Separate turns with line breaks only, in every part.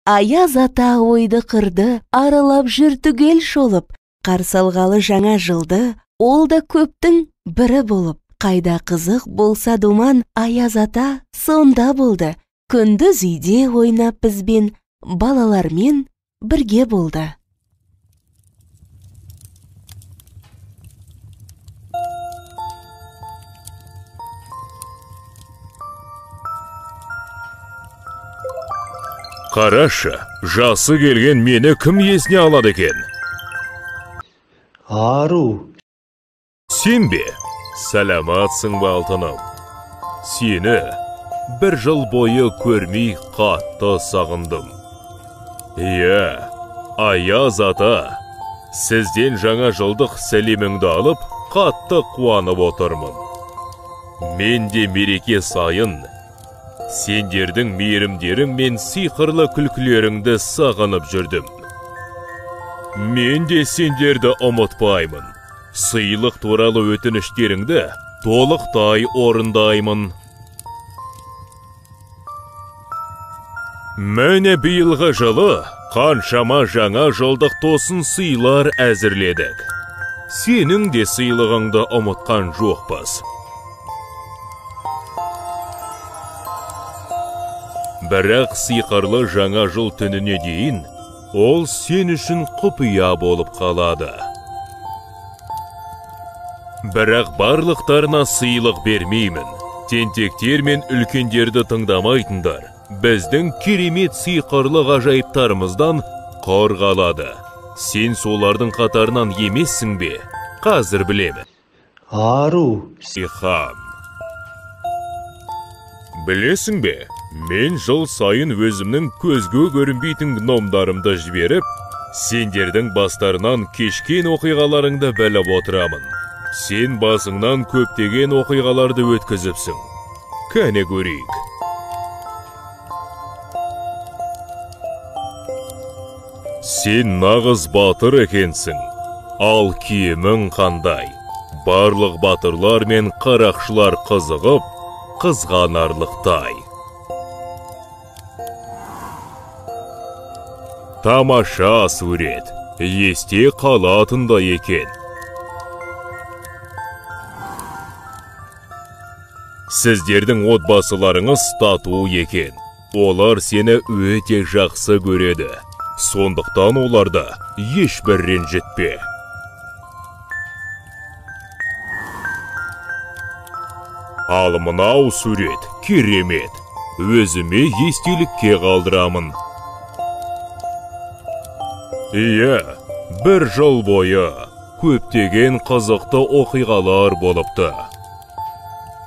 Аяз ата ойды қырды, аралап жүр түгел шолып. Қарсы алғалы жаңа жылды, ол да көптің бірі болып. Қайда қызық болса думан, Аяз ата сонда болды. Күндіз үйде ойнап бізбен, балалармен бірге болды.
Қарашы, жасы келген мені кім есіне алады екен?
Ару.
Сен бе? Сәлематсың ба алтыным? Сені бір жыл бойы көрмей қатты сағындым. Иә, Аяз ата, сізден жаңа жылдық сәлеміңді алып, қатты қуанып отырмын. Мен де мереке сайын сендердің мейірімдерің мен сиқырлы күлкілеріңді сағынып жүрдім. Мен де сендерді ұмытпаймын. Сыйлық туралы өтініштеріңді толықтай орындаймын. Міне биылғы жылы қаншама жаңа жылдық тосын сыйлар әзірледік. Сенің де сыйлығыңды ұмытқан жоқпыз. Бірақ сиқырлы жаңа жыл түніне дейін ол сен үшін құпия болып қалады. Бірақ барлықтарына сыйлық бермеймін. Тентектер мен үлкендерді тыңдамайтындар біздің керемет сиқырлы ғажайыптарымыздан құр қалады. Сен солардың қатарынан емессің бе? Қазір білемін.
Ару.
Сиқам. Білесің бе? Мен жыл сайын өзімнің көзге көрінбейтін гномдарымды жіберіп, сендердің бастарынан кешкен оқиғаларыңды біліп отырамын. Сен басыңнан көптеген оқиғаларды өткізіпсің. Кәне көрейік. Сен нағыз батыр екенсің. Ал киімің қандай? Барлық батырлар мен қарақшылар қызығып, қызғанарлықтай. Тамаша сурет, есте қалатындай екен. Сіздердің отбасыларыңыз тату екен. Олар сені өте жақсы көреді. Сондықтан оларда ешбір ренжітпе. Ал мынау сурет керемет. Өзіме естелікке қалдырамын. Иә, бір жыл бойы көптеген қызықты оқиғалар болыпты.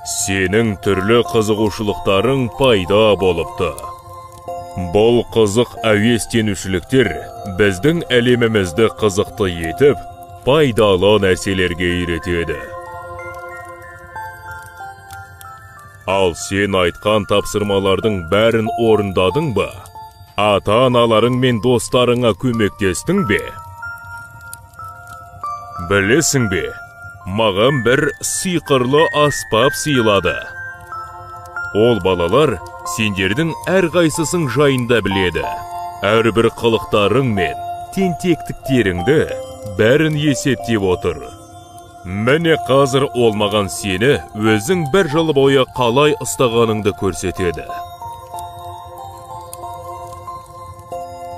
Сенің түрлі қызығушылықтарың пайда болыпты. Бұл қызық әуестенушіліктер біздің әлемімізді қызықты етіп, пайдалы нәрселерге үйретеді. Ал сен айтқан тапсырмалардың бәрін орындадың ба? Ата-аналарың мен достарыңа көмектестің бе? Білесің бе, маған бір сиқырлы аспап сыйлады. Ол балалар сендердің әрқайсысың жайында біледі. Әрбір қылықтарың мен тентектіктеріңді бәрін есептеп отыр. Міне қазір ол маған сені өзің бір жыл бойы қалай ұстағаныңды көрсетеді.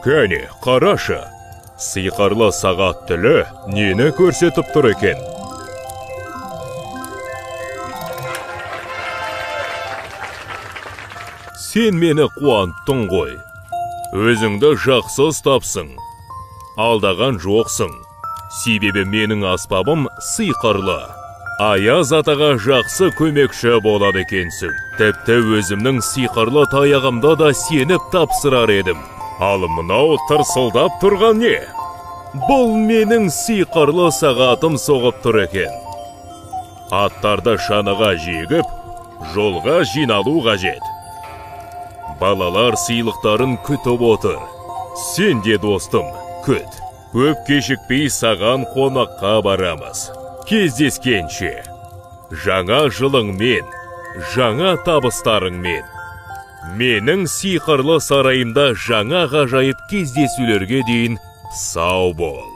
Кәне, қарашы, сиқырлы сағат тілі нені көрсетіп тұр екен? Сен мені қуанттың ғой. Өзіңді жақсы ұстапсың. Алдаған жоқсың. Себебі менің аспабым сиқырлы. Аяз атаға жақсы көмекші болады екенсің. Тіпті өзімнің сиқырлы таяғымда да сеніп тапсырар едім. Ал мынау тырсылдап тұрған не? Бұл менің сиқырлы сағатым соғып тұр екен. Аттарды шаныға жегіп, жолға жиналу қажет. Балалар сыйлықтарын күтіп отыр. Сен де достым, күт. Көп кешікпей саған қонаққа барамыз. Кездескенше. Жаңа жылыңмен, жаңа табыстарыңмен. Менің сиқырлы сарайымда жаңа ғажайып кездесулерге дейін сау бол.